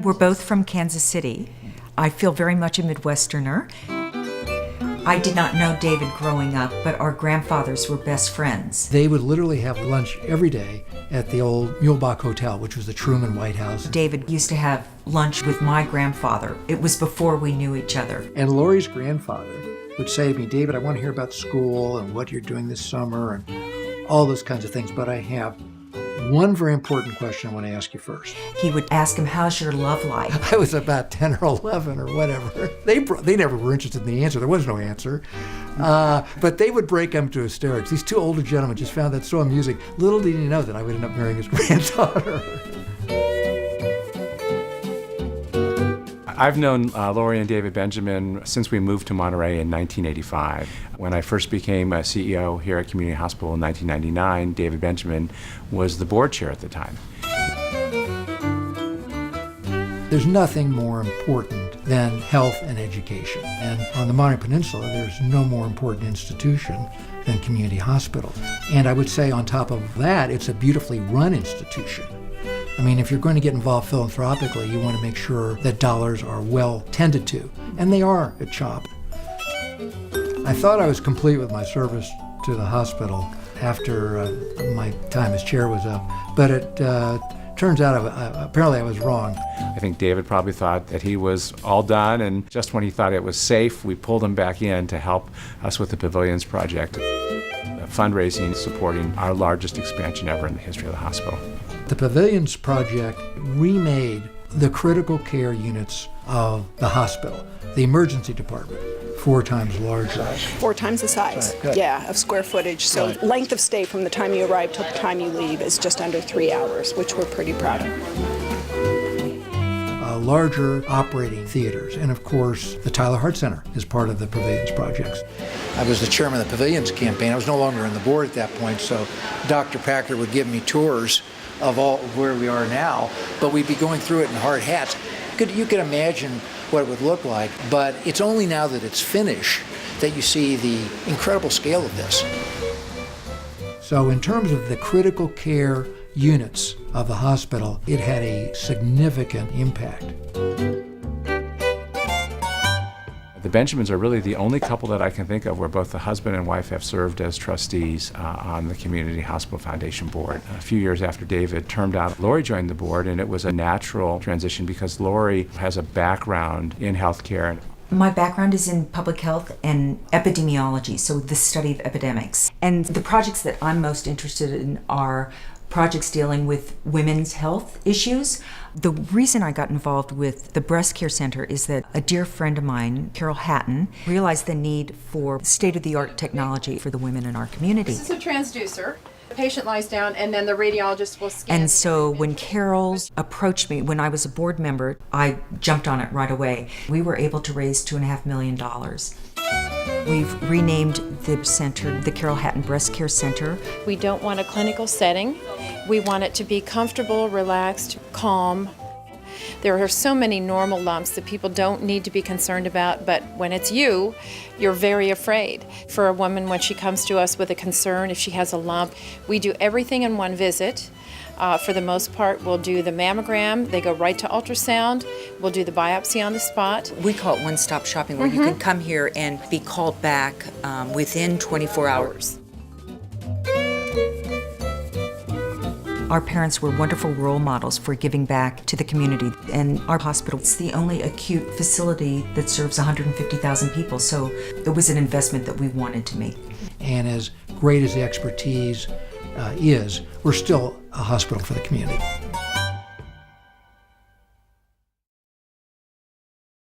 We're both from Kansas City. I feel very much a Midwesterner. I did not know David growing up, but our grandfathers were best friends. They would literally have lunch every day at the old Mulebach Hotel, which was the Truman White House. David used to have lunch with my grandfather. It was before we knew each other. And Laurie's grandfather would say to me, David, I want to hear about school and what you're doing this summer and all those kinds of things, but I have one very important question I want to ask you first. He would ask him, how's your love life? I was about 10 or 11 or whatever. They never were interested in the answer. There was no answer. But they would break into hysterics. These two older gentlemen just found that so amusing. Little did he know that I would end up marrying his granddaughter. I've known Laurie and David Benjamin since we moved to Monterey in 1985. When I first became a CEO here at Community Hospital in 1999, David Benjamin was the board chair at the time. There's nothing more important than health and education. And on the Monterey Peninsula, there's no more important institution than Community Hospital. And I would say on top of that, it's a beautifully run institution. I mean, if you're going to get involved philanthropically, you want to make sure that dollars are well tended to, and they are at CHOP. I thought I was complete with my service to the hospital after my time as chair was up, but it turns out apparently I was wrong. I think David probably thought that he was all done, and just when he thought it was safe, we pulled him back in to help us with the Pavilions project, fundraising supporting our largest expansion ever in the history of the hospital. The Pavilions project remade the critical care units of the hospital, the emergency department, 4 times larger. 4 times the size, right, yeah, of square footage. So length of stay from the time you arrive till the time you leave is just under 3 hours, which we're pretty proud of. Larger operating theaters, and of course, the Tyler Heart Center is part of the Pavilions projects. I was the chairman of the Pavilions campaign. I was no longer on the board at that point, so Dr. Packer would give me tours of all where we are now, but we'd be going through it in hard hats. You could imagine what it would look like, but it's only now that it's finished that you see the incredible scale of this. So in terms of the critical care units of the hospital, it had a significant impact. The Benjamins are really the only couple that I can think of where both the husband and wife have served as trustees on the Community Hospital Foundation board. A few years after David termed out, Laurie joined the board, and it was a natural transition because Laurie has a background in healthcare. My background is in public health and epidemiology, so the study of epidemics. And the projects that I'm most interested in are projects dealing with women's health issues. The reason I got involved with the breast care center is that a dear friend of mine, Carol Hatton, realized the need for state-of-the-art technology for the women in our community. This is a transducer. The patient lies down and then the radiologist will scan. And so when Carol approached me, when I was a board member, I jumped on it right away. We were able to raise $2.5 million. We've renamed the center the Carol Hatton Breast Care Center. We don't want a clinical setting. We want it to be comfortable, relaxed, calm. There are so many normal lumps that people don't need to be concerned about, but when it's you're very afraid. For a woman, when she comes to us with a concern, if she has a lump, we do everything in one visit. For the most part, we'll do the mammogram. They go right to ultrasound. We'll do the biopsy on the spot. We call it one-stop shopping, where you can come here and be called back within 24 hours. Our parents were wonderful role models for giving back to the community, and our hospital is the only acute facility that serves 150,000 people, so it was an investment that we wanted to make. And as great as the expertise is, we're still a hospital for the community.